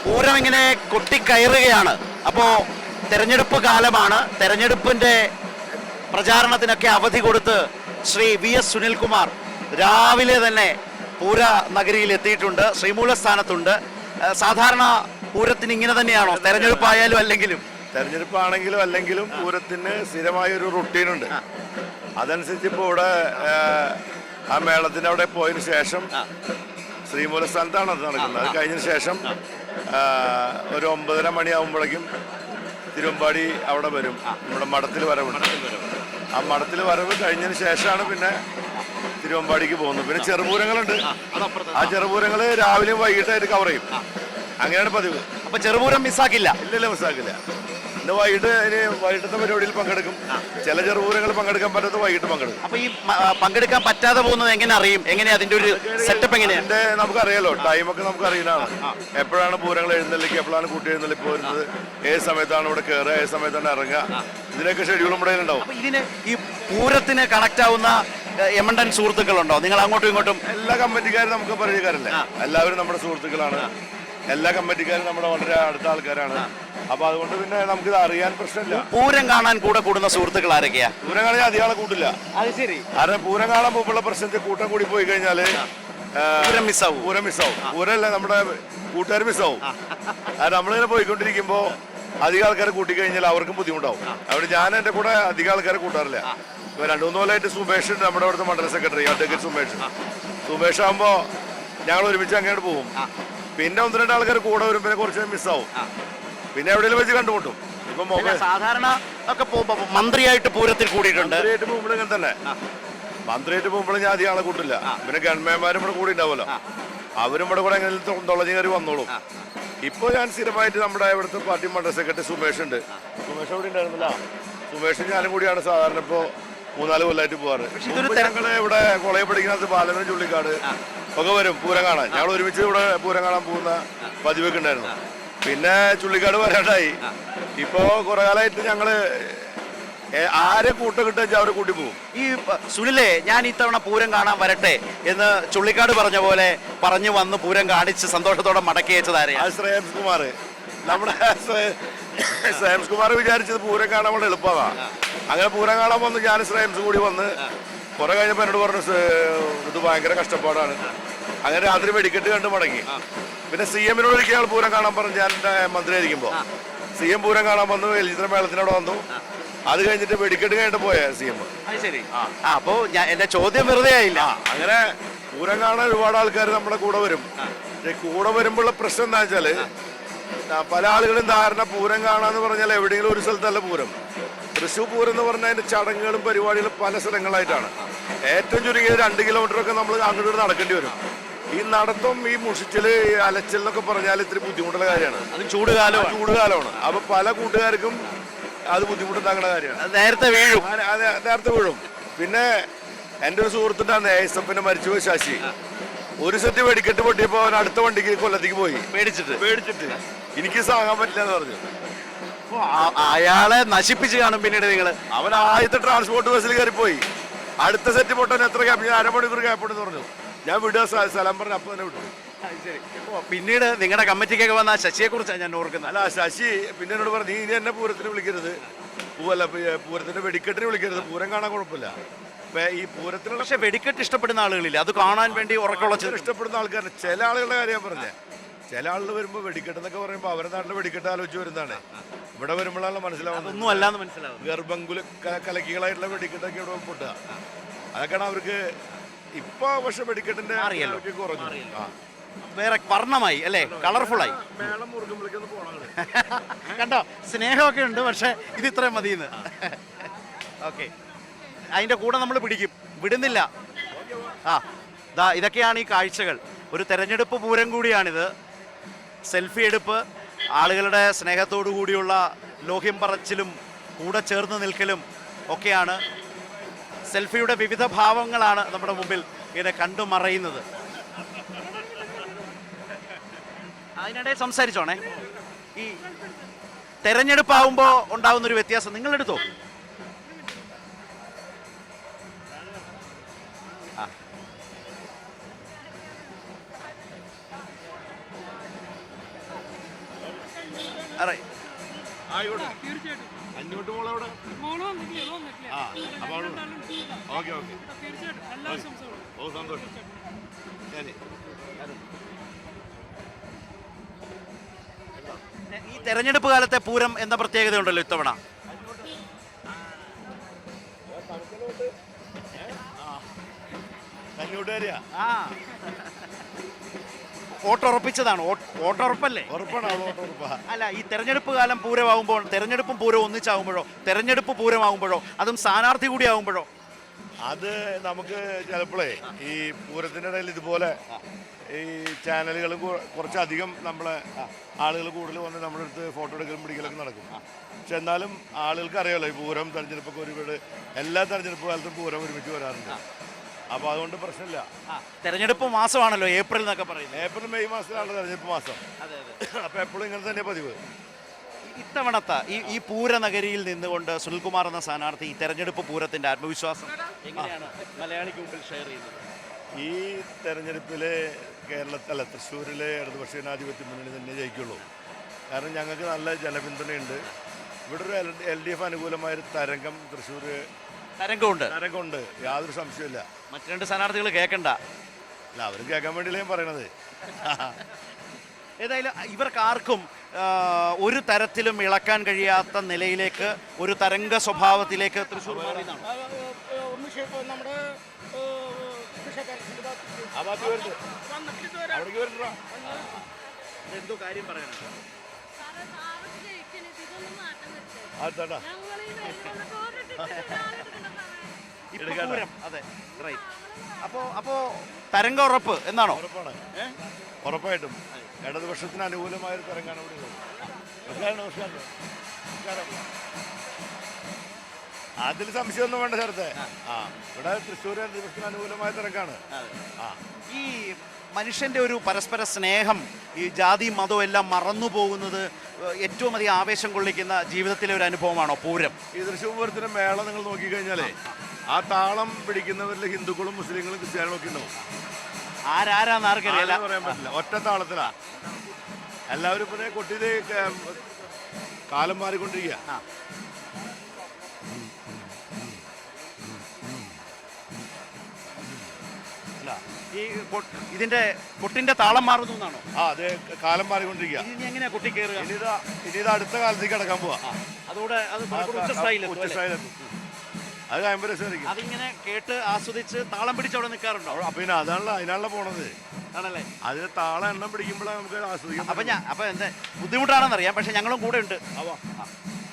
പൂരം ഇങ്ങനെ കൊട്ടിക്കയറുകയാണ്. അപ്പോൾ തെരഞ്ഞെടുപ്പ് കാലമാണ്. തെരഞ്ഞെടുപ്പിന്റെ പ്രചാരണത്തിനൊക്കെ അവധി കൊടുത്ത് ശ്രീ VS സുനിൽകുമാർ രാവിലെ തന്നെ പൂര നഗരിയിൽ എത്തിയിട്ടുണ്ട്, ശ്രീമൂലസ്ഥാനത്തുണ്ട്. സാധാരണ പൂരത്തിന് ഇങ്ങനെ തന്നെയാണോ? തെരഞ്ഞെടുപ്പായാലും അല്ലെങ്കിലും? തെരഞ്ഞെടുപ്പാണെങ്കിലും അല്ലെങ്കിലും പൂരത്തിന് സ്ഥിരമായൊരു റുട്ടീനുണ്ട്. അതനുസരിച്ച് ഇപ്പോൾ ഇവിടെ ആ മേളത്തിൻ്റെ അവിടെ പോയതിനു ശേഷം ശ്രീമൂലസ്ഥാനത്താണ് അത് നടക്കുന്നത്. അത് കഴിഞ്ഞതിന് ശേഷം ഒരു 9:30 മണിയാകുമ്പോഴേക്കും തിരുവമ്പാടി അവിടെ വരും. നമ്മുടെ മഠത്തിൽ വരവുണ്ട്. ആ മഠത്തിൽ വരവ് കഴിഞ്ഞതിന് ശേഷമാണ് പിന്നെ തിരുവമ്പാടിക്ക് പോകുന്നത്. പിന്നെ ചെറുപൂരങ്ങളുണ്ട്. ആ ചെറുപൂരങ്ങൾ രാവിലെയും വൈകിട്ടായിട്ട് കവർ ചെയ്യും. അങ്ങനെയാണ് പതിവ്. അപ്പൊ ചെറുപൂരം മിസ്സാക്കില്ല? ഇല്ലല്ല, മിസ്സാക്കില്ല. ഇന്ന് വൈകിട്ടത്തെ പരിപാടിയിൽ പങ്കെടുക്കും. ചില ചെറുപൂരങ്ങൾ പങ്കെടുക്കാൻ പറ്റാത്ത വൈകിട്ട് പങ്കെടുക്കും. അപ്പൊ ഈ പങ്കെടുക്കാൻ പറ്റാതെ പോകുന്നത് എങ്ങനെ അറിയും? എങ്ങനെയാ അതിന്റെ ഒരു സെറ്റപ്പ്? എങ്ങനെയാണ് നമുക്കറിയാലോ, ടൈമൊക്കെ നമുക്ക് അറിയുന്നതാണ്. എപ്പോഴാണ് പൂരങ്ങൾ എഴുന്നള്ളിക്കുക, എപ്പോഴാണ് കൂട്ടി എഴുന്നള്ളിപ്പ് വരുന്നത്, ഏത് സമയത്താണ് ഇവിടെ കയറുക, ഏത് സമയത്താണ് ഇറങ്ങുക, ഇതിനൊക്കെ ഷെഡ്യൂൾ നമ്മുടെ ഉണ്ടാവും. ഇതിന് ഈ പൂരത്തിന് കണക്ട് ആവുന്ന എമണ്ടൻ സുഹൃത്തുക്കളുണ്ടോ? നിങ്ങൾ അങ്ങോട്ടും ഇങ്ങോട്ടും? എല്ലാ കമ്മിറ്റിക്കാരും നമുക്ക് പരിചയക്കാരല്ലേ, എല്ലാവരും നമ്മുടെ സുഹൃത്തുക്കളാണ്. എല്ലാ കമ്മിറ്റിക്കാരും നമ്മുടെ വളരെ അടുത്ത ആൾക്കാരാണ്. അപ്പൊ അതുകൊണ്ട് പിന്നെ നമുക്കിത് അറിയാൻ പ്രശ്നമില്ല. പൂരം കാണാൻ കൂടെ കൂടുന്ന സുഹൃത്തുക്കൾ ആരൊക്കെയാ? പൂരം കാണാൻ അധികം ആളെ കൂട്ടില്ല. അത് ശരി. കാരണം പൂരം കാണാൻ മുമ്പുള്ള പ്രശ്നത്തിൽ കൂട്ടം കൂടി പോയി കഴിഞ്ഞാല് പൂരം മിസ്സാവും. പൂരമല്ല, നമ്മുടെ കൂട്ടുകാർ മിസ്സാവും. കാരണം നമ്മളിങ്ങനെ പോയിക്കൊണ്ടിരിക്കുമ്പോ അധികം ആൾക്കാരെ കൂട്ടിക്കഴിഞ്ഞാൽ അവർക്കും ബുദ്ധിമുട്ടാവും. അവിടെ ഞാൻ എന്റെ കൂടെ അധികം ആൾക്കാരെ കൂട്ടാറില്ല. ഇപ്പൊ 2-3 കൊല്ലമായിട്ട് സുമേഷ് ഉണ്ട്, നമ്മുടെ അവിടുത്തെ മണ്ഡല സെക്രട്ടറി അഡ്വക്കേറ്റ് സുമേഷ് ആകുമ്പോ ഞങ്ങൾ ഒരുമിച്ച് അങ്ങോട്ട് പോകും. പിന്നെ 1-2 ആൾക്കാർ കൂടെ വരും, പിന്നെ കുറച്ച് മിസ്സാവും. പിന്നെ എവിടെയെങ്കിലും വെച്ച് കണ്ടുമുട്ടും. ഇപ്പൊ സാധാരണ ഒക്കെ മന്ത്രിയായിട്ട് പൂരത്തിൽ കൂടിയിട്ടുണ്ട്. മന്ത്രിയായിട്ട് പോകുമ്പോൾ ഇങ്ങനെ തന്നെ. മന്ത്രിയായിട്ട് പോകുമ്പോൾ ഞാൻ അധികം ആളെ കൂട്ടില്ല. പിന്നെ ഗവൺമെന്റ്മാരും ഇവിടെ കൂടി ഉണ്ടാവുമല്ലോ, അവരും ഇവിടെ കൂടെ എങ്ങനെ തൊള്ളഞ്ഞ് കയറി വന്നോളും. ഇപ്പൊ ഞാൻ സ്ഥിരമായിട്ട് നമ്മുടെ ഇവിടുത്തെ പാർട്ടി മണ്ഡല സെക്രട്ടറി സുമേഷ് ഉണ്ട്. സുമേഷ് അവിടെ ഉണ്ടായിരുന്നില്ല. സുമേഷും ഞാനും കൂടിയാണ് സാധാരണ ഇപ്പോ 3-4 കൊല്ലമായിട്ട് പോവാറ്. ഞങ്ങള് ഇവിടെ കോളേജ് പഠിക്കുന്നത് ബാലനും ചുള്ളിക്കാട് ഒക്കെ വരും പൂരം കാണാൻ. ഞങ്ങൾ ഒരുമിച്ച് ഇവിടെ പൂരം കാണാൻ പോകുന്ന പതിവൊക്കെ ഉണ്ടായിരുന്നു. പിന്നെ ചുള്ളിക്കാട് വരാണ്ടായി. ഇപ്പോ കുറെ കാലമായിട്ട് ഞങ്ങള് ആരെ കൂട്ടം കിട്ടുക അവരെ കൂട്ടി പോകും. ഈ സുനിലേ, ഞാൻ ഇത്തവണ പൂരം കാണാൻ വരട്ടെ എന്ന് ചുള്ളിക്കാട് പറഞ്ഞ പോലെ പറഞ്ഞു വന്ന് പൂരം കാണിച്ച് സന്തോഷത്തോടെ മടക്കി അയച്ചതാരെയാ? ശ്രേയംസ് കുമാർ. നമ്മുടെ ശ്രേയംസ് കുമാർ വിചാരിച്ചത് പൂരം കാണാൻ വളരെ എളുപ്പമാണ്. അങ്ങനെ പൂരം കാണാൻ വന്ന് ഞാൻ ശ്രേയംസ് കൂടി വന്ന് കുറെ കഴിഞ്ഞപ്പോൾ എന്നോട് പറഞ്ഞു ഇത് ഭയങ്കര കഷ്ടപ്പാടാണ്. അങ്ങനെ രാത്രി വെടിക്കെട്ട് കണ്ട് മടങ്ങി. പിന്നെ CM ഒരിക്കൽ ഞങ്ങൾ പൂരം കാണാൻ പറഞ്ഞു. ഞാൻ മന്ത്രിയായിരിക്കുമ്പോൾ CM പൂരം കാണാൻ വന്നു. ചലച്ചിത്ര മേളത്തിനവിടെ വന്നു. അത് കഴിഞ്ഞിട്ട് വെടിക്കെട്ട് കഴിഞ്ഞിട്ട് പോയ CM. അപ്പോ എന്റെ ചോദ്യം വെറുതെ ആയില്ല. അങ്ങനെ പൂരം കാണാൻ ഒരുപാട് ആൾക്കാർ നമ്മുടെ കൂടെ വരും. കൂടെ വരുമ്പോഴുള്ള പ്രശ്നം എന്താ വെച്ചാല്, പല ആളുകളും ധാരണ പൂരം കാണാന്ന് പറഞ്ഞാൽ എവിടെയെങ്കിലും ഒരു സ്ഥലത്തല്ല പൂരം. തൃശ്ശൂർ പൂരം എന്ന് പറഞ്ഞാൽ അതിന്റെ ചടങ്ങുകളും പരിപാടികളും പല സ്ഥലങ്ങളായിട്ടാണ്. ഏറ്റവും ചുരുങ്ങിയത് 2 കിലോമീറ്ററൊക്കെ നമ്മൾ അങ്ങോട്ട് നടക്കേണ്ടി വരും. ഈ നടത്തം, ഈ മുഷിച്ചില്, അലച്ചിൽ എന്നൊക്കെ പറഞ്ഞാൽ ഇത്തിരി ബുദ്ധിമുട്ടുള്ള കാര്യമാണ്. അത് ചൂടുകാലമാണ്. അപ്പൊ പല കൂട്ടുകാർക്കും അത് ബുദ്ധിമുട്ടുണ്ടാകുന്ന കാര്യമാണ്. നേരത്തെ വീഴും. പിന്നെ എൻ്റെ ഒരു സുഹൃത്തുണ്ടാണ് ASFന്റെ മരിച്ചുപോയി ശശി. ഒരു സെറ്റ് വെടിക്കെട്ട് പൊട്ടിയപ്പോ അവൻ അടുത്ത വണ്ടിക്ക് കൊല്ലത്തേക്ക് പോയി പേടിച്ചിട്ട് എനിക്ക് സാങ്ങാൻ പറ്റില്ല എന്ന് പറഞ്ഞു. അയാളെ നശിപ്പിച്ച് കാണും. പിന്നീട് അവൻ ആദ്യത്തെ ട്രാൻസ്പോർട്ട് ബസ്സിൽ കയറിപ്പോയി. അടുത്ത സെറ്റ് പൊട്ടാൻ എത്ര ഗ്യാപ്പ്? ഞാൻ 1/2 മണിക്കൂർ ഗ്യാപ്പ് ഉണ്ടെന്ന് പറഞ്ഞു. ഞാൻ വിടുക സ്ഥലം പറഞ്ഞ അപ്പൊ തന്നെ വിട്ടു. പിന്നീട് നിങ്ങളുടെ കമ്മിറ്റിക്കൊക്കെ വന്ന ശശിയെ കുറിച്ചാണ് ഞാൻ ഓർക്കുന്നത്. അല്ല, ശശി പിന്നെ എന്നോട് പറഞ്ഞു, നീ എന്നെ പൂരത്തിന് വിളിക്കരുത്, പൂരത്തിന്റെ വെടിക്കെട്ടിന് വിളിക്കരുത്, പൂരം കാണാൻ കുഴപ്പമില്ല. ഈ പൂരത്തിനുള്ള പക്ഷെ വെടിക്കെട്ട് ഇഷ്ടപ്പെടുന്ന ആളുകളില്ല, അത് കാണാൻ വേണ്ടി ഉറക്കമുള്ള ഇഷ്ടപ്പെടുന്ന ആൾക്കാരുണ്ട്. ചില ആളുകളുടെ കാര്യം പറഞ്ഞേ. ചില ആളുകൾ വരുമ്പോ വെടിക്കെട്ട് എന്നൊക്കെ പറയുമ്പോ അവരുടെ നാട്ടിലെ വെടിക്കെട്ട് ആലോചിച്ച് വരുന്നതാണ്. ഇവിടെ വരുമ്പോഴാണ് മനസ്സിലാവുന്നത്. ഗർഭംകുല കലക്കികളായിട്ടുള്ള വെടിക്കെട്ടൊക്കെ ഇവിടെ പൊട്ടുക. അതൊക്കെയാണ് അവർക്ക് ഇപ്പൊ. പക്ഷെ വെടിക്കെട്ടിന്റെ കുറഞ്ഞു. വേറെ വർണ്ണമായി അല്ലേ, കളർഫുള്ളായി. മേളം മുറുകുമ്പോഴേക്കൊന്ന് പോകണം. കണ്ടോ, സ്നേഹമൊക്കെ ഉണ്ട്. പക്ഷെ ഇത് ഇത്രയും മതിയെന്ന്. ഓക്കെ, അതിന്റെ കൂടെ നമ്മൾ വിടുന്നില്ല. ഇതൊക്കെയാണ് ഈ കാഴ്ചകൾ. ഒരു തെരഞ്ഞെടുപ്പ് പൂരം കൂടിയാണിത്. സെൽഫി എടുപ്പ്, ആളുകളുടെ സ്നേഹത്തോടു കൂടിയുള്ള ലോഹ്യം പറച്ചിലും കൂടെ ചേർന്ന് നിൽക്കലും ഒക്കെയാണ്. സെൽഫിയുടെ വിവിധ ഭാവങ്ങളാണ് നമ്മുടെ മുമ്പിൽ ഇങ്ങനെ കണ്ടുമറയുന്നത്. അതിനിടെ സംസാരിച്ചോണേ. ഈ തെരഞ്ഞെടുപ്പാവുമ്പോൾ ഉണ്ടാവുന്നൊരു വ്യത്യാസം നിങ്ങളെടുത്തോ? ആയിക്കോട്ടെ. തീർച്ചയായിട്ടും അഞ്ഞൂട്ട് മോളെവിടെ? മോള് വന്നിട്ടില്ല, ഇത് വന്നിട്ടില്ല. ആ, അപ്പോൾ അവള് രണ്ടാളും ഇതാ. Okay okay. തീർച്ചയായിട്ടും എല്ലാ ആശംസകളും. ഓ സന്തോഷം. ശരി. ഈ തെരഞ്ഞെടുപ്പ് കാലത്തെ പൂരം എന്ന പ്രത്യേകതയുണ്ടല്ലോ ഇത്തവണ. അഞ്ഞൂട്ടുകാരിയാ? ആ വോട്ടുറപ്പിച്ചതാണ്. വോട്ടുറപ്പല്ലേ? ഉറപ്പാണ്, അവൾ ഉറപ്പാ. അല്ല, ഈ തെരഞ്ഞെടുപ്പ് കാലം പൂരമാകുമ്പോൾ, തെരഞ്ഞെടുപ്പും പൂരം ഒന്നിച്ചാകുമ്പോഴോ, തെരഞ്ഞെടുപ്പ് പൂരമാകുമ്പോഴോ, അതും സ്ഥാനാർത്ഥി കൂടി ആകുമ്പോഴോ? അത് നമുക്ക് ചിലപ്പോഴേ ഈ പൂരത്തിൻ്റെ ഇടയിൽ ഇതുപോലെ ഈ ചാനലുകൾ കുറച്ചധികം നമ്മളെ ആളുകൾ കൂടുതൽ വന്ന് നമ്മുടെ അടുത്ത് ഫോട്ടോ എടുക്കലും പിടിക്കലൊക്കെ നടക്കും. പക്ഷെ എന്നാലും ആളുകൾക്ക് അറിയാമല്ലോ ഈ പൂരം തെരഞ്ഞെടുപ്പൊക്കെ ഒരുപാട് എല്ലാ തെരഞ്ഞെടുപ്പ് കാലത്തും പൂരം ഒരുമിച്ച് വരാറുണ്ട്. അപ്പോൾ അതുകൊണ്ട് പ്രശ്നമില്ല. തെരഞ്ഞെടുപ്പ് മാസമാണല്ലോ ഏപ്രിൽ എന്നൊക്കെ പറയുന്നത്. ഏപ്രിൽ മെയ് മാസത്തിലാണ് തെരഞ്ഞെടുപ്പ് മാസം. അതെ അതെ. അപ്പോൾ എപ്പോഴും ഇങ്ങനെ തന്നെ പതിവ്. ഇത്തവണത്തെ ഈ പൂരനഗരിയിൽ നിന്നുകൊണ്ട് സുനിൽകുമാർ എന്ന സ്ഥാനാർത്ഥി ഈ തെരഞ്ഞെടുപ്പ് പൂരത്തിന്റെ ആത്മവിശ്വാസം എങ്ങനെയാണ് മലയാളിക്ക് മുമ്പിൽ ഷെയർ ചെയ്യുന്നത്? ഈ തെരഞ്ഞെടുപ്പിൽ കേരളത്തിലെ തൃശ്ശൂരിലെ ഇടതുപക്ഷ ജനാധിപത്യ മുന്നണി തന്നെ ജയിക്കുള്ളൂ. കാരണം ഞങ്ങൾക്ക് നല്ല ജനപിന്തുണയുണ്ട്. ഇവിടെ ഒരു LDF അനുകൂലമായൊരു തരംഗം തൃശ്ശൂർ തരംഗമുണ്ട്, യാതൊരു സംശയമില്ല. മറ്റു രണ്ട് സ്ഥാനാർത്ഥികൾ കേൾക്കണ്ട. അല്ല, അവരും കേൾക്കാൻ വേണ്ടിയല്ലേ ഞാൻ പറയണത്. ഏതായാലും ഇവർക്കാർക്കും ഒരു തരത്തിലും ഇളക്കാൻ കഴിയാത്ത നിലയിലേക്ക്, ഒരു തരംഗ സ്വഭാവത്തിലേക്ക് തൃശ്ശൂർ മാറിയതാണ്. നമ്മുടെ എന്തോ കാര്യം പറയാനുണ്ട്. അതെ, റൈറ്റ്. അപ്പോ തരംഗ ഉറപ്പ് എന്നാണോ? ഉറപ്പാണ്, ഉറപ്പായിട്ടും ഇടതുപക്ഷത്തിന് അനുകൂലമായൊരു തരംഗാണ് ഇവിടെ ഉള്ളത്. അതിൽ സംശയമൊന്നും വേണ്ട ചേർത്തെ. ഇവിടെ തൃശ്ശൂർ ഇടതുപക്ഷത്തിന് അനുകൂലമായ തരംഗാണ്. ഈ മനുഷ്യന്റെ ഒരു പരസ്പര സ്നേഹം, ഈ ജാതി മതവും എല്ലാം മറന്നു പോകുന്നത് ഏറ്റവും അധികം ആവേശം കൊള്ളിക്കുന്ന ജീവിതത്തിലെ ഒരു അനുഭവമാണോ പൂരം? ഈ തൃശ്ശൂർ പൂരത്തിന്റെ മേളം നിങ്ങൾ നോക്കിക്കഴിഞ്ഞാലേ ആ താളം പിടിക്കുന്നവരിൽ ഹിന്ദുക്കളും മുസ്ലിങ്ങളും ക്രിസ്ത്യാനികളും ഒക്കെ ഉണ്ടാവും. ആരാന്ന് ആർക്കറിയില്ല, പറയാൻ പറ്റില്ല. ഒറ്റ താളത്തിലാ എല്ലാവരും. ഇപ്പൊ കൊട്ടിയത് കാലം മാറിക്കൊണ്ടിരിക്കുക. ഈ ഇതിന്റെ കൊട്ടിന്റെ താളം മാറുന്നു എന്നാണോ? അതെ, കാലം മാറിക്കൊണ്ടിരിക്കുക. ഇനി എങ്ങനെയാ കൊട്ടി കയറുക? ഇനി അടുത്ത കാലത്തേക്ക് കിടക്കാൻ പോവാ. അതോടെ അത് അത് ഭയങ്കര രസമായിരിക്കും. അതിങ്ങനെ കേട്ട് ആസ്വദിച്ച് താളം പിടിച്ച് അവിടെ നിൽക്കാറുണ്ടോ? അപ്പൊ പിന്നെ അതിനാണല്ലോ പോണത്. ആണല്ലേ? അതിന് താളം എണ്ണം പിടിക്കുമ്പോഴാണ് നമുക്ക് ആസ്വദിക്കാം. അപ്പൊ എന്താ ബുദ്ധിമുട്ടാണെന്നറിയാം, പക്ഷെ ഞങ്ങളും കൂടെ ഉണ്ട്.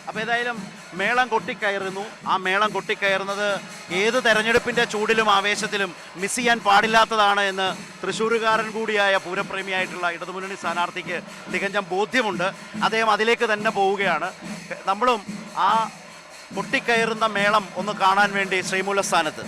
അപ്പോൾ ഏതായാലും മേളം കൊട്ടിക്കയറുന്നു. ആ മേളം കൊട്ടിക്കയറുന്നത് ഏത് തെരഞ്ഞെടുപ്പിൻ്റെ ചൂടിലും ആവേശത്തിലും മിസ് ചെയ്യാൻ പാടില്ലാത്തതാണ് എന്ന് തൃശ്ശൂരുകാരൻ കൂടിയായ പൂരപ്രേമിയായിട്ടുള്ള ഇടതുമുന്നണി സ്ഥാനാർത്ഥിക്ക് തികഞ്ഞ ബോധ്യമുണ്ട്. അദ്ദേഹം അതിലേക്ക് തന്നെ പോവുകയാണ്. നമ്മളും ആ കൊട്ടിക്കയറുന്ന മേളം ഒന്ന് കാണാൻ വേണ്ടി ശ്രീമൂലസ്ഥാനത്ത്.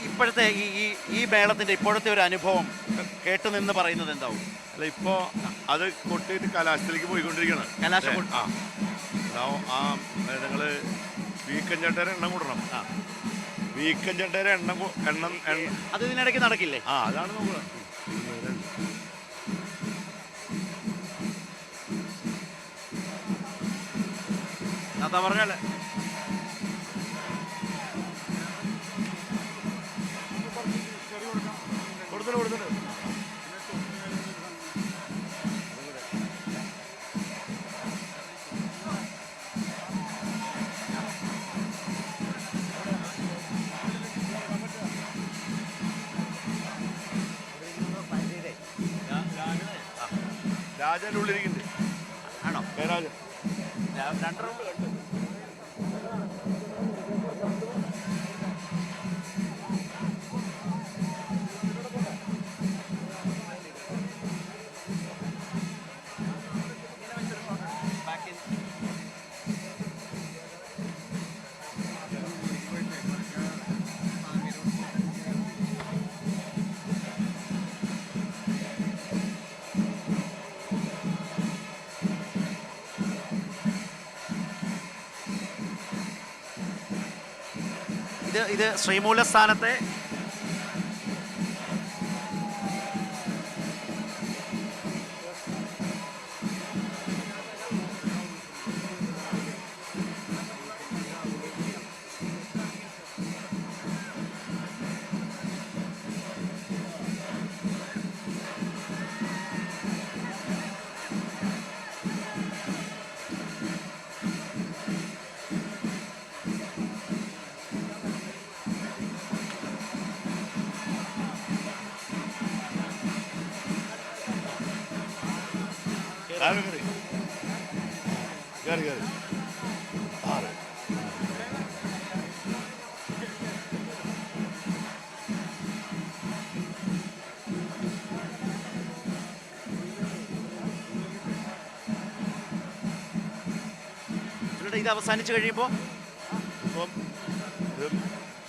ഇപ്പോഴത്തെ ഈ മേളത്തിന്റെ ഇപ്പോഴത്തെ ഒരു അനുഭവം കേട്ടു നിന്ന് പറയുന്നത് എന്താവും? അല്ല, ഇപ്പോൾ അത് കൊട്ടിയിട്ട് കലാശത്തിലേക്ക് പോയിക്കൊണ്ടിരിക്കുകയാണ്. ഞങ്ങൾ വീക്കഞ്ചേട്ടരെ എണ്ണം കൂടണം. വീക്കൻ ചെണ്ടയുടെ എണ്ണം അത് ഇതിനിടയ്ക്ക് നടക്കില്ലേ? ആ അതാണ് നോക്കുക. അതാ പറഞ്ഞല്ലേ. കൊടുത്തിട്ട് രാജന്റെ ഉള്ളിരിക്കുന്നുണ്ട്. ആണോ? രാജൻ 2 റൗണ്ട് കണ്ടു. ഇത് ശ്രീമൂലസ്ഥാനത്തെ കയറി 6 ഇത് അവസാനിച്ച് കഴിയുമ്പോൾ ഇപ്പം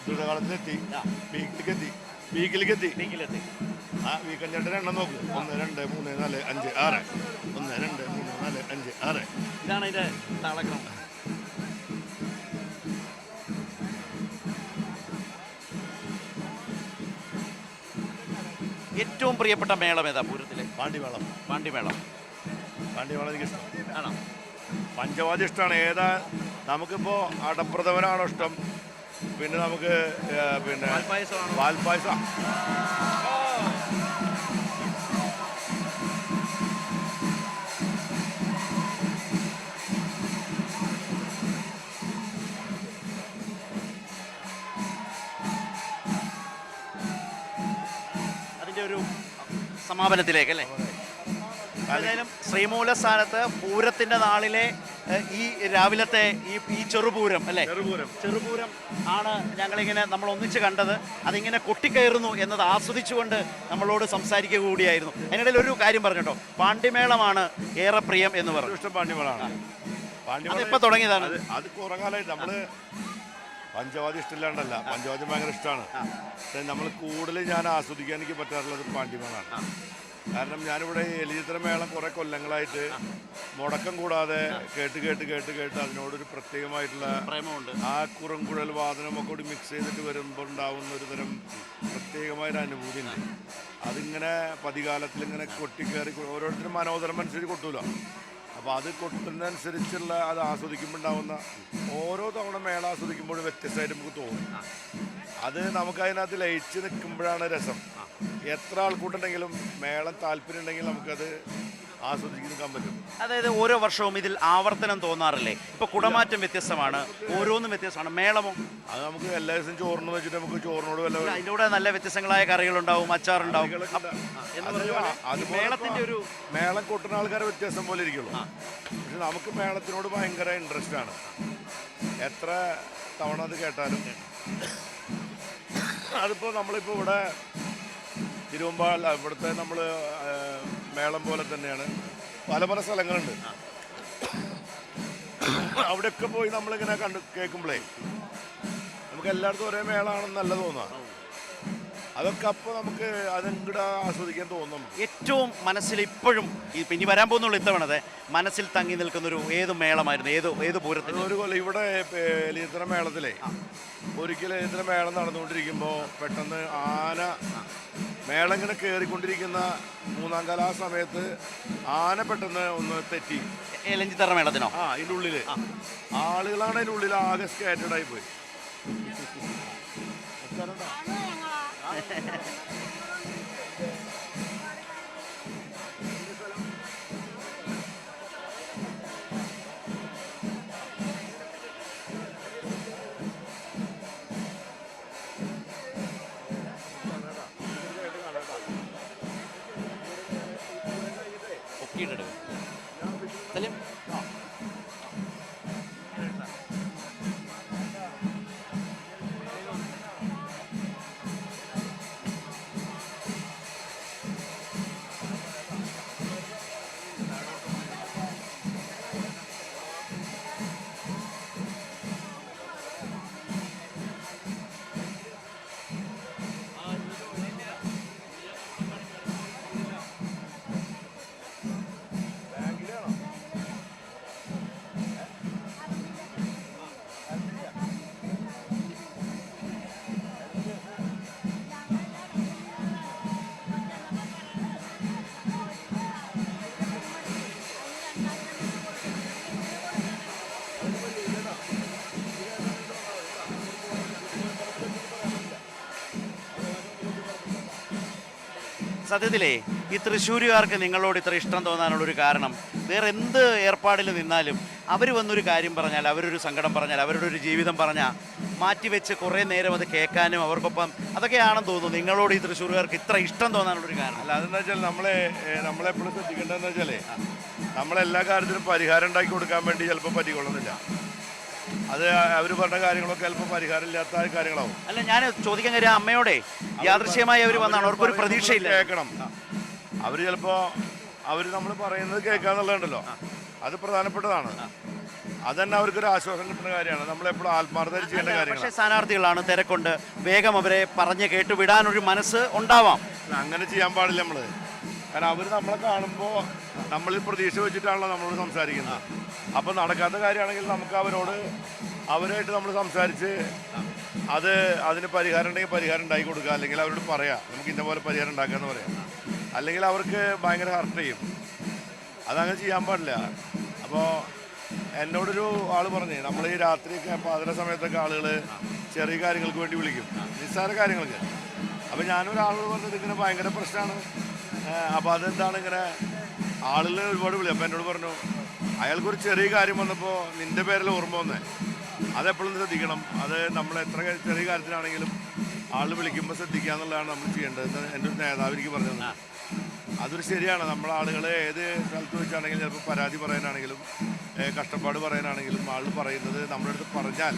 ദൃഢകാലത്തിലെത്തി, പീക്കിലേക്കെത്തി. ആ വീക്കൻ ചേട്ടൻ്റെ എണ്ണം നോക്ക്. 1 2 3 4 5 6. 1 2 3 4 5 6. ഇതാണ് ഇതിന്റെ താളക്രമം. ഏറ്റവും പ്രിയപ്പെട്ട മേളം ഏതാ പൂരത്തിലെ? പാണ്ടിമേളം. പാണ്ടിമേളം എനിക്ക് ഇഷ്ടം. ആണോ? പഞ്ചവാദ്യം ഇഷ്ടമാണ്. ഏതാ നമുക്കിപ്പോൾ അടപ്രഥമനാണോ ഇഷ്ടം, പിന്നെ നമുക്ക് പിന്നെ പാൽപ്പായസം. അതിൻ്റെ ഒരു സമാപനത്തിലേക്ക് അല്ലേ? ഏതായാലും ശ്രീമൂലസ്ഥാനത്ത് പൂരത്തിൻ്റെ നാളിലെ ഈ രാവിലത്തെ ഈ ചെറുപൂരം അല്ലേ? ചെറുപൂരം ആണ് ഞങ്ങളിങ്ങനെ നമ്മൾ ഒന്നിച്ച് കണ്ടത്. അതിങ്ങനെ കൊട്ടിക്കയറുന്നു എന്നത് ആസ്വദിച്ചുകൊണ്ട് നമ്മളോട് സംസാരിക്കുക കൂടിയായിരുന്നു. അതിനിടയിൽ ഒരു കാര്യം പറഞ്ഞോ, പാണ്ടിമേളമാണ് ഏറെ പ്രിയം എന്ന് പറഞ്ഞു. ഇഷ്ടം പാണ്ടിമേളമാണ്. അതിപ്പോൾ തുടങ്ങിയതാണ്. അത് കുറേ കാലമായിട്ട് നമ്മള് പഞ്ചവാദ്യം ഇഷ്ടമില്ലാണ്ടല്ല, പഞ്ചവാദ്യം ഭയങ്കര ഇഷ്ടമാണ്. പക്ഷേ നമ്മൾ കൂടുതൽ ഞാൻ ആസ്വദിക്കാൻ എനിക്ക് പറ്റാറുള്ളത് പാണ്ടിമേളമാണ്. കാരണം ഞാനിവിടെ എലിചിത്ര മേളം കുറേ കൊല്ലങ്ങളായിട്ട് മുടക്കം കൂടാതെ കേട്ട് അതിനോടൊരു പ്രത്യേകമായിട്ടുള്ള പ്രേമമുണ്ട്. ആ കുറുങ്കുഴൽ വാദനമൊക്കെ കൂടി മിക്സ് ചെയ്തിട്ട് വരുമ്പോൾ ഉണ്ടാവുന്ന ഒരു തരം പ്രത്യേകമായൊരു അനുഭൂതി ഉണ്ട്. അതിങ്ങനെ പതികാലത്തിൽ ഇങ്ങനെ കൊട്ടിക്കയറി ഓരോരുത്തരും മനോദരം അനുസരിച്ച് കൊട്ടൂല. അപ്പോൾ അത് കൊട്ടുന്നതനുസരിച്ചുള്ള അത് ആസ്വദിക്കുമ്പോൾ ഉണ്ടാവുന്ന ഓരോ തവണ മേള ആസ്വദിക്കുമ്പോഴും വ്യത്യസ്തമായിട്ട് നമുക്ക് തോന്നും. അത് നമുക്കതിനകത്ത് ലയിച്ച് നിൽക്കുമ്പോഴാണ് രസം. എത്ര ആൾക്കൂട്ടുണ്ടെങ്കിലും മേളം താല്പര്യം ഉണ്ടെങ്കിൽ നമുക്കത് ആസ്വദിച്ച് നിൽക്കാൻ പറ്റും. അതായത് ഓരോ വർഷവും ഇതിൽ ആവർത്തനം തോന്നാറില്ലേ? ഇപ്പോൾ കുടമാറ്റം വ്യത്യസ്തമാണ്, ഓരോന്നും വ്യത്യസ്തമാണ്. മേളമോ അത് നമുക്ക് എല്ലാ ദിവസവും ചോറിന് വെച്ചിട്ട് നമുക്ക് ചോറിനോട് വല്ല അതിൻ്റെ കൂടെ നല്ല വ്യത്യസ്തങ്ങളായ കറികളുണ്ടാവും, അച്ചാറുണ്ടാവും. മേളം കൊട്ടുന്ന ആൾക്കാരെ വ്യത്യാസം പോലെ ഇരിക്കുള്ളൂ. പക്ഷെ നമുക്ക് മേളത്തിനോട് ഭയങ്കര ഇൻട്രസ്റ്റ് ആണ്. എത്ര തവണ അത് കേട്ടാലും അതിപ്പോൾ നമ്മളിപ്പോൾ ഇവിടെ തിരുവമ്പാൽ ഇവിടുത്തെ നമ്മൾ മേളം പോലെ തന്നെയാണ് പല സ്ഥലങ്ങളുണ്ട്. അവിടെയൊക്കെ പോയി നമ്മളിങ്ങനെ കേൾക്കുമ്പോഴേ നമുക്ക് എല്ലായിടത്തും ഒരേ മേളമാണെന്നല്ല തോന്നുക. അതൊക്കെ അപ്പോൾ നമുക്ക് അതങ്ങോട്ട് ആസ്വദിക്കാൻ തോന്നും. ഏറ്റവും മനസ്സിൽ ഇപ്പോഴും ഇനി വരാൻ പോകുന്നുള്ള ഇത്തവണത്തെ മനസ്സിൽ തങ്ങി നിൽക്കുന്നൊരു ഏത് മേളമായിരുന്നു, ഏത് പൂരത്തിന്? ഒരു കൊല്ലം ഇവിടെ എലിയത്ര മേളത്തിലേ ഒരിക്കലും എലിയത്ര മേളം നടന്നുകൊണ്ടിരിക്കുമ്പോൾ പെട്ടെന്ന് ആന മേളം ഇങ്ങനെ കയറിക്കൊണ്ടിരിക്കുന്ന മൂന്നാം കാല ആ സമയത്ത് ആന പെട്ടെന്ന് ഒന്ന് തെറ്റി. എലഞ്ഞിത്തറ മേളത്തിനോ? ഇതിൻ്റെ ഉള്ളിൽ ആളുകളാണ് അതിൻ്റെ ഉള്ളിൽ ആകെ സ്കാറ്റേഡ് ആയി പോയി. സത്യത്തിലേ ഈ തൃശ്ശൂരുകാർക്ക് നിങ്ങളോട് ഇത്ര ഇഷ്ടം തോന്നാനുള്ളൊരു കാരണം വേറെ എന്ത് ഏർപ്പാടിൽ നിന്നാലും അവർ വന്നൊരു കാര്യം പറഞ്ഞാൽ, അവരൊരു സങ്കടം പറഞ്ഞാൽ, അവരുടെ ഒരു ജീവിതം പറഞ്ഞാൽ മാറ്റിവെച്ച് കുറേ നേരം അത് കേൾക്കാനും അവർക്കൊപ്പം അതൊക്കെയാണെന്ന് തോന്നുന്നു നിങ്ങളോട് ഈ തൃശ്ശൂരുകാർക്ക് ഇത്ര ഇഷ്ടം തോന്നാനുള്ളൊരു കാരണം. അല്ല, അതെന്താ വെച്ചാൽ നമ്മളെപ്പോഴും ശ്രദ്ധിക്കേണ്ടതെന്ന് വെച്ചാലേ നമ്മളെല്ലാ കാര്യത്തിനും പരിഹാരം ഉണ്ടാക്കി കൊടുക്കാൻ വേണ്ടി ചിലപ്പോൾ പറ്റിക്കൊള്ളുന്നില്ല. അത് അവർ പറഞ്ഞ കാര്യങ്ങളൊക്കെ ചിലപ്പോൾ പരിഹാരം ഇല്ലാത്ത കാര്യങ്ങളാവും. അല്ല, ഞാൻ ചോദിക്കാൻ കാര്യം അമ്മയോടെ യാദൃശ്യമായി അവർ വന്നാണ്, അവർക്കൊരു പ്രതീക്ഷയില്ല. കേൾക്കണം. അവർ ചിലപ്പോൾ നമ്മൾ പറയുന്നത് കേൾക്കാന്നുള്ളതുണ്ടല്ലോ, അത് പ്രധാനപ്പെട്ടതാണ്. അതന്നെ അവർക്കൊരു ആശ്വാസം കിട്ടുന്ന കാര്യമാണ്. നമ്മളെപ്പോഴും ആത്മാർത്ഥത ചെയ്യേണ്ട കാര്യങ്ങൾ. പക്ഷേ സ്ഥാനാർത്ഥികളാണ്, തിരക്കുണ്ട്, വേഗം അവരെ പറഞ്ഞ് കേട്ടു വിടാനൊരു മനസ്സ് ഉണ്ടാവാം. അങ്ങനെ ചെയ്യാൻ പാടില്ല നമ്മൾ. കാരണം അവർ നമ്മളെ കാണുമ്പോൾ നമ്മളിൽ പ്രതീക്ഷ വെച്ചിട്ടാണല്ലോ നമ്മളോട് സംസാരിക്കുന്നത്. അപ്പം നടക്കാത്ത കാര്യമാണെങ്കിൽ നമുക്ക് അവരായിട്ട് നമ്മൾ സംസാരിച്ച് അതിന് പരിഹാരം ഉണ്ടെങ്കിൽ പരിഹാരം ഉണ്ടാക്കി കൊടുക്കുക, അല്ലെങ്കിൽ അവരോട് പറയാം നമുക്ക് ഇന്ന പോലെ പരിഹാരം ഉണ്ടാക്കാമെന്ന് പറയാം. അല്ലെങ്കിൽ അവർക്ക് ഭയങ്കര ഹർട്ട് ചെയ്യും. അതങ്ങനെ ചെയ്യാൻ പാടില്ല. അപ്പോൾ എന്നോടൊരു ആൾ പറഞ്ഞേ, നമ്മൾ ഈ രാത്രിയൊക്കെ പാതിര സമയത്തൊക്കെ ആളുകൾ ചെറിയ കാര്യങ്ങൾക്ക് വേണ്ടി വിളിക്കും, നിസ്സാര കാര്യങ്ങൾക്ക്. അപ്പോൾ ഞാനൊരാളോട് പറഞ്ഞത് ഇങ്ങനെ ഭയങ്കര പ്രശ്നമാണ്, അപ്പോൾ അതെന്താണ് ഇങ്ങനെ ആളുകൾ ഒരുപാട് വിളിക്കും. അപ്പോൾ എന്നോട് പറഞ്ഞു, അയാൾക്കൊരു ചെറിയ കാര്യം വന്നപ്പോൾ നിൻ്റെ പേരിൽ ഓർമ്മ വന്നേ, അതെപ്പോഴും ശ്രദ്ധിക്കണം. അത് നമ്മൾ എത്ര ചെറിയ കാര്യത്തിനാണെങ്കിലും ആൾ വിളിക്കുമ്പോൾ ശ്രദ്ധിക്കുക എന്നുള്ളതാണ് നമ്മൾ ചെയ്യേണ്ടത്. എൻ്റെ ഒരു നേതാവ് എനിക്ക് പറഞ്ഞത് അതൊരു ശരിയാണ്. നമ്മളാളുകൾ ഏത് സ്ഥലത്ത് വെച്ചാണെങ്കിലും ചിലപ്പോൾ പരാതി പറയാനാണെങ്കിലും കഷ്ടപ്പാട് പറയാനാണെങ്കിലും ആൾ പറയുന്നത് നമ്മുടെ അടുത്ത് പറഞ്ഞാൽ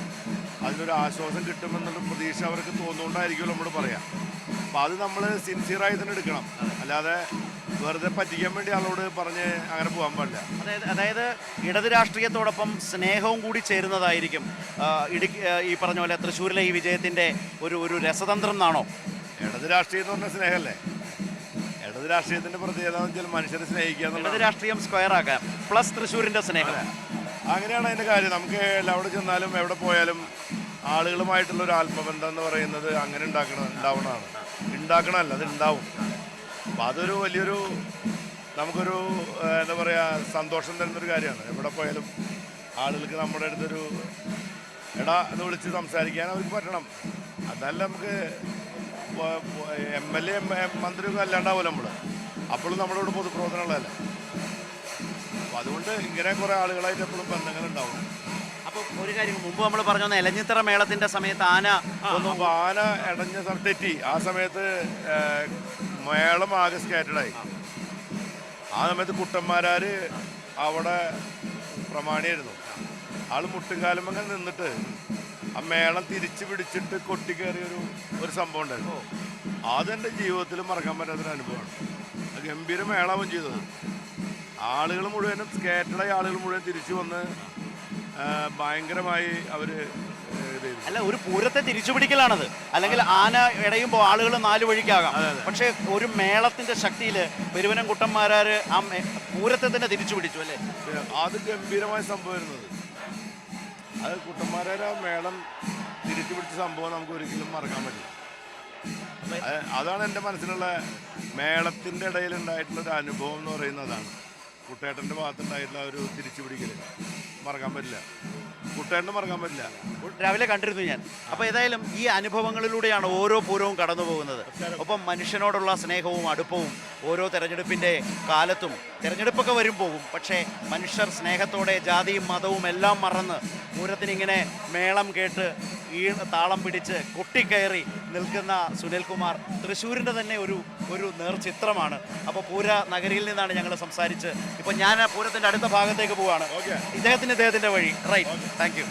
അതിനൊരു ആശ്വാസം കിട്ടുമെന്നുള്ള പ്രതീക്ഷ അവർക്ക് തോന്നുകൊണ്ടായിരിക്കും നമ്മൾ പറയാം. അപ്പോൾ അത് നമ്മൾ സിൻസിയറായി തന്നെ എടുക്കണം, അല്ലാതെ വെറുതെ പറ്റിക്കാൻ വേണ്ടി ആളോട് പറഞ്ഞ് അങ്ങനെ പോകാൻ പാടില്ല. അതായത് ഇടത് രാഷ്ട്രീയത്തോടൊപ്പം സ്നേഹവും കൂടി ചേരുന്നതായിരിക്കും ഈ പറഞ്ഞ പോലെ തൃശ്ശൂരിലെ ഈ വിജയത്തിൻ്റെ ഒരു രസതന്ത്രം എന്നാണോ? ഇടത് രാഷ്ട്രീയം എന്ന് പറഞ്ഞാൽ സ്നേഹമല്ലേ? ഇടത് രാഷ്ട്രീയത്തിൻ്റെ പ്രത്യേകത എന്ന് വെച്ചാൽ മനുഷ്യരെ സ്നേഹിക്കുക എന്നുള്ളത്. ഇടത് രാഷ്ട്രീയം സ്ക്വയർ ആക്കാം പ്ലസ് തൃശ്ശൂരിൻ്റെ സ്നേഹം. അങ്ങനെയാണ് അതിൻ്റെ കാര്യം. നമുക്ക് എവിടെ ചെന്നാലും എവിടെ പോയാലും ആളുകളുമായിട്ടുള്ള ഒരു ആത്മബന്ധം എന്ന് പറയുന്നത് അങ്ങനെ ഉണ്ടാക്കണമല്ല, അത് ഉണ്ടാവും. അപ്പം അതൊരു വലിയൊരു നമുക്കൊരു എന്താ പറയുക സന്തോഷം തരുന്നൊരു കാര്യമാണ്. എവിടെ പോയാലും ആളുകൾക്ക് നമ്മുടെ അടുത്തൊരു എടാ എന്ന് വിളിച്ച് സംസാരിക്കാൻ അവർക്ക് പറ്റണം. അതല്ല നമുക്ക് MLA മന്ത്രിയൊക്കെ അല്ലാണ്ടാവില്ല നമ്മൾ, അപ്പോഴും നമ്മളോട് പൊതുപ്രവർത്തനമുള്ളതല്ല. അപ്പം അതുകൊണ്ട് ഇങ്ങനെ കുറേ ആളുകളായിട്ട് എപ്പോഴും ബന്ധങ്ങളുണ്ടാവും. അപ്പോൾ ഒരു കാര്യം മുമ്പ് നമ്മൾ പറഞ്ഞു, എലഞ്ഞിത്തറ മേളത്തിൻ്റെ സമയത്ത് ആന ഇടഞ്ഞ തെറ്റി. ആ സമയത്ത് മേളം ആകെ സ്കാറ്റഡായി. ആ സമയത്ത് കുട്ടന്മാരാർ അവിടെ പ്രമാണിയായിരുന്നു. ആൾ മുട്ടുംകാലം അങ്ങനെ നിന്നിട്ട് ആ മേളം തിരിച്ച് പിടിച്ചിട്ട് കൊട്ടിക്കയറിയൊരു സംഭവം ഉണ്ടായിരുന്നു. അതെൻ്റെ ജീവിതത്തിൽ മറക്കാൻ പറ്റാത്തൊരു അനുഭവമാണ്. ഗംഭീര മേളാവും ചെയ്തത്. ആളുകൾ മുഴുവനും സ്കാറ്റഡായി ആളുകൾ മുഴുവൻ തിരിച്ചു വന്ന് ഭയങ്കരമായി അവർ ചെയ്തു. അല്ല, ഒരു പൂരത്തെ തിരിച്ചുപിടിക്കലാണത്. അല്ലെങ്കിൽ ആന ഇടയുമ്പോൾ ആളുകൾ 4 വഴിക്കാകാം. പക്ഷേ ഒരു മേളത്തിന്റെ ശക്തിയിൽ പെരുവനം കുട്ടന്മാരാര് ആ പൂരത്തെ തന്നെ തിരിച്ചുപിടിച്ചു അല്ലേ? അത് ഗംഭീരമായ സംഭവമായിരുന്നത്. അത് കുട്ടന്മാരാ മേളം തിരിച്ചു പിടിച്ച സംഭവം നമുക്ക് ഒരിക്കലും മറക്കാൻ പറ്റില്ല. അതാണ് എൻ്റെ മനസ്സിലുള്ള മേളത്തിൻ്റെ ഇടയിൽ ഉണ്ടായിട്ടുള്ള ഒരു അനുഭവം എന്ന് പറയുന്നതാണ്. കുട്ടേട്ടൻ്റെ ഭാഗത്തുണ്ടായിട്ടുള്ള ഒരു തിരിച്ചുപിടിക്കൽ മറക്കാൻ പറ്റില്ല. കുട്ടേട്ടന് മറക്കാൻ പറ്റില്ല. രാവിലെ കണ്ടിരുന്നു ഞാൻ. അപ്പോൾ ഏതായാലും ഈ അനുഭവങ്ങളിലൂടെയാണ് ഓരോ പൂരവും കടന്നു പോകുന്നത്. ഒപ്പം മനുഷ്യനോടുള്ള സ്നേഹവും അടുപ്പവും ഓരോ തെരഞ്ഞെടുപ്പിൻ്റെ കാലത്തും, തെരഞ്ഞെടുപ്പൊക്കെ വരും പോകും, പക്ഷേ മനുഷ്യർ സ്നേഹത്തോടെ ജാതിയും മതവും എല്ലാം മറന്ന് പൂരത്തിനിങ്ങനെ മേളം കേട്ട് ഈ താളം പിടിച്ച് കൊട്ടിക്കയറി നിൽക്കുന്ന സുനിൽകുമാർ തൃശ്ശൂരിൻ്റെ തന്നെ ഒരു നേർചിത്രമാണ്. അപ്പോൾ പൂര നഗരിയിൽ നിന്നാണ് ഞങ്ങൾ സംസാരിച്ച്. ഇപ്പോൾ ഞാൻ പൂരത്തിൻ്റെ അടുത്ത ഭാഗത്തേക്ക് പോവുകയാണ്. ഇദ്ദേഹത്തിൻ്റെ വഴി. Right, thank U.